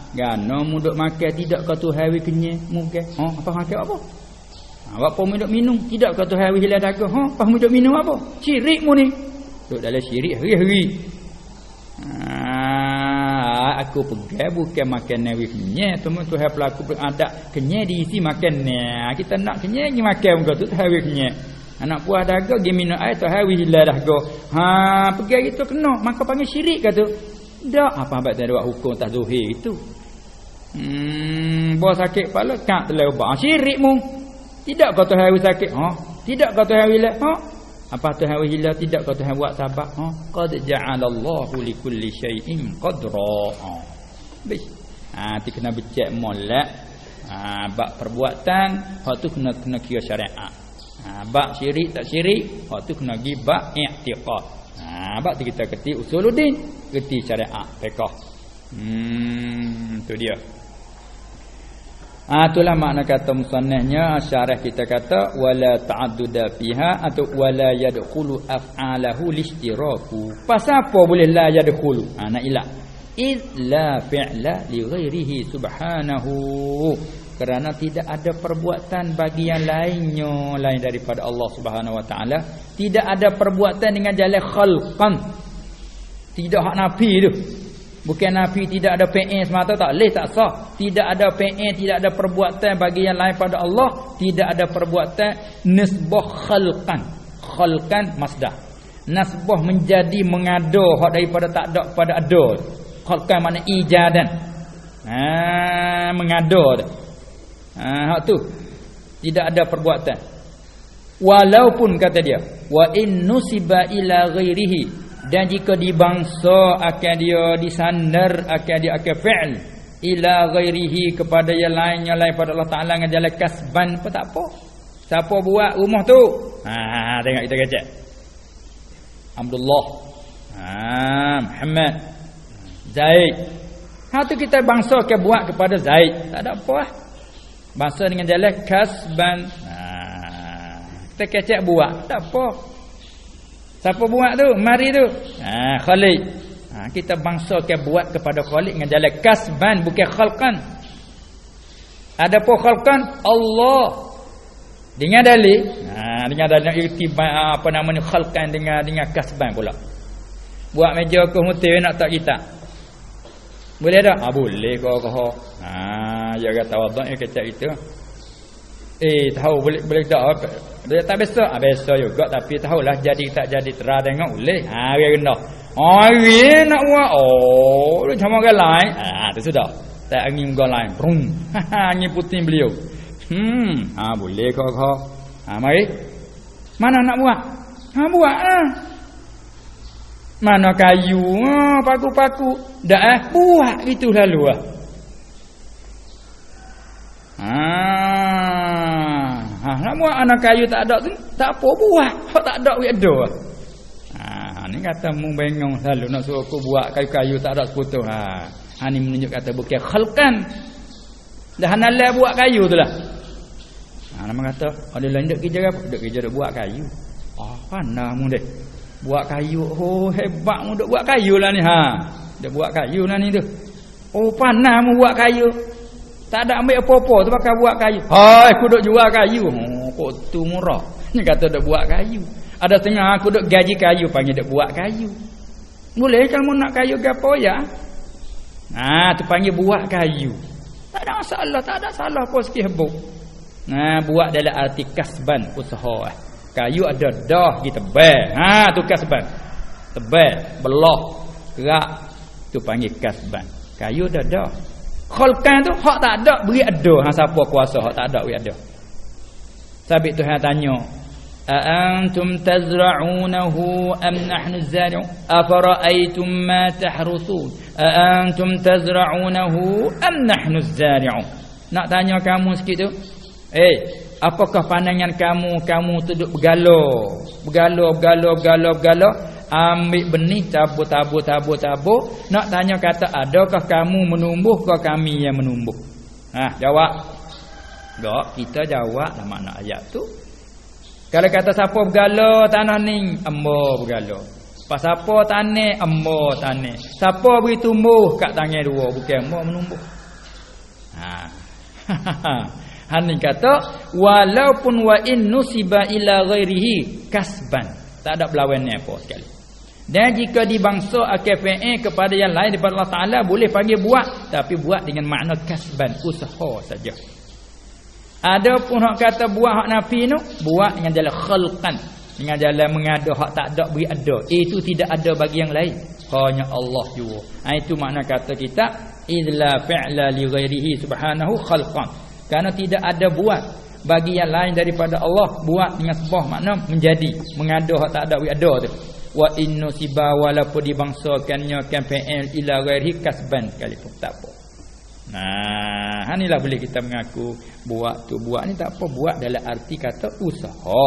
Gano muduk makan tidak ke Tuhan wi kenyang mungkin. Apa makan apa? Apa muduk minum tidak ke Tuhan wi hilang dagang. Apa muduk minum apa? Syirik mu ni. Duk dalam syirik hari-hari. Aku pegang bukan makan wi kenyang, cuma Tuhan pelaku ada kenyang diisi makan ni. Kita nak kenyang ni makan muka tu Tuhan wi kenyang. Anak buah dagang dia minum air tu hawi hilang dagang. Pergi gitu kena, maka panggil syirik kata. Dak apa abad dia buat hukum tak zuhir itu. Buah sakit kepala kak telah ubah. Syirik mu. Tidak kata hawi sakit. Tidak kata hawi hilang. Apa tu hawi hilang tidak kata hawi buat sabab. Qad ja'alallahu likulli syai'in qadra. Baik. Ti kena becek molek. Bab perbuatan, hak tu kena kira syariat. Bab syirik tak syirik, hak tu kena gi bab i'tiqad. Bab tu kita kerti usuluddin, kerti syariat fiqh. Tu dia. Itulah makna kata musannahnya, syarah kita kata wala ta'adduda fiha atau wala yadkhulu af'alahu lishtiraku. Pasal apa boleh la yadkhulu? Nak ilah. Illa fi'la li ghairihi subhanahu. Kerana tidak ada perbuatan bagi yang lainnya lain daripada Allah Subhanahu wa taala. Tidak ada perbuatan dengan jalan khalqan. Tidak hak nafi tu. Bukan nafi tidak ada PN semata tak leh tak sah. Tidak ada PN, tidak ada perbuatan bagi yang lain pada Allah. Tidak ada perbuatan nisbah khalqan. Khalqan masdar. Nasbah menjadi mengada hak daripada tak ada kepada ada. Khalqan makna ijadan. Mengada tu. Hak tu tidak ada perbuatan. Walaupun kata dia wa in nusiba ila ghairihi. Dan jika dibangsa akan dia disandar akan dia akan fi'l ila ghairihi kepada yang lain pada Allah Taala dengan jalan kasban pun tak apa. Siapa buat rumah tu? Tengok kita kecek. Abdullah. Muhammad. Zaid. Tu kita bangsa akan buat kepada Zaid. Tak ada apa lah. Bangsa dengan jalan kasban. Kita kecek buat. Tak apa. Siapa buat tu? Mari tu. Khalid. Kita bangsa akan buat kepada Khalid dengan jalan kasban, bukan khalqan. Ada apa khalqan? Allah. Dengan dalil. Dengan dalil irtibat apa namanya khalqan dengan kasban pula. Buat meja ke hotel nak tak kita? Boleh tak? Boleh kau. Ya kata wadah yang kecak itu. Tahu boleh tak? Dia tak biasa. Biasa juga tapi tahulah jadi tak jadi terang tengok boleh. Dia kena. Dia nak buat. Dia sama orang lain. Tu sudah. Tak angin orang lain. Brum. Angin puting beliau. Boleh kau. Mari. Mana nak buat? Buat lah. Mana kayu? Paku-paku. Dah buat gitu lalu lah. Nak buat anak kayu tak ada tu tak apa buat. Hak tak ada we ada. Ni kata mu bengong selalu nak suruh aku buat kayu-kayu tak ada sekutu. Ni menunjuk kata bukan khalqan. Dah halal buat kayu tu lah. Nama kata ada lain dak kerja apa? Dak kerja dak buat kayu. Pandai mu deh. Buat kayu. Hebat mu dak buat kayu lah ni. Dak buat kayu lah ni tu. Pandai mu buat kayu. Tak ada ambil apa-apa tu pakai buat kayu. Aku duk jual kayu. Kok tu murah. Ni kata duk buat kayu. Ada tengah aku duk gaji kayu panggil duk buat kayu. Boleh kalau nak kayu gapo ya? Tu panggil buat kayu. Tak ada masalah, tak ada salah apa sikit hebuk. Buat dalam arti kasban, usaha. Kayu ada dah kita tebal. Tu kasban. Tebal, belah, kerak. Tu panggil kasban. Kayu ada dah. Khalqan tu hak tak ada beri ada. Siapa kuasa hak tak ada beri ada. Sabit Tuhan tanya, "Aantum tazra'unahu am nahnu az-zari'un? Afara'aytum ma tahrusun? Aantum tazra'unahu am nahnu az-zari'un?" Nak tanya kamu sikit tu. Apakah pandangan kamu tu duk bergalau. Ambil benih tabur. Nak tanya kata adakah kamu menumbuh ke kami yang menumbuh? Jawab. Kita jawab lah makna ayat tu. Kalau kata siapa bergalau tanah ni, ambo bergalau. Pas siapa tanah, ambo tanah. Siapa beri tumbuh kat tangan dua, bukan ambo menumbuh. Hani kata walaupun wa in nusiba ila ghairihi kasban. Tak ada berlawan ni apa sekali. Dan jika dibangsa akfa'e kepada yang lain daripada Allah Taala boleh panggil buat, tapi buat dengan makna kasban, usaha saja. Adapun hak kata buat hak nafi tu, buat dengan jalan khalqan, dengan jalan mengada hak tak ada beri ada. Itu tidak ada bagi yang lain. Hanya Allah jua. Itu makna kata kita idza fa'la li ghairihi subhanahu khalqan. Karena tidak ada buat bagi yang lain daripada Allah, buat dengan sebab makna menjadi, mengada hak tak ada beri ada tu. Wa innu siba walaupun dibangsakannya kan fa'il ila ghairihi kasban sekalipun tak apa. Inilah boleh kita mengaku buat tu buat ni tak apa, buat dalam arti kata usaha.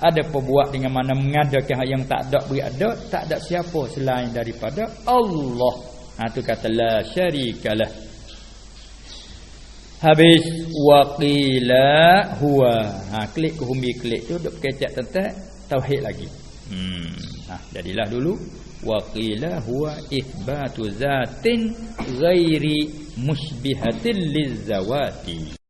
Ada perbuat dengan mana mengadakan yang tak ada beri ada, tak ada siapa selain daripada Allah. Tu kata la syarikalah. Habis waqila huwa. Klik ke humbi klik tu duk kecak tentang tauhid lagi. Jadilah dulu waqila huwa itsbatu zatin ghairi musybihatil lizawati.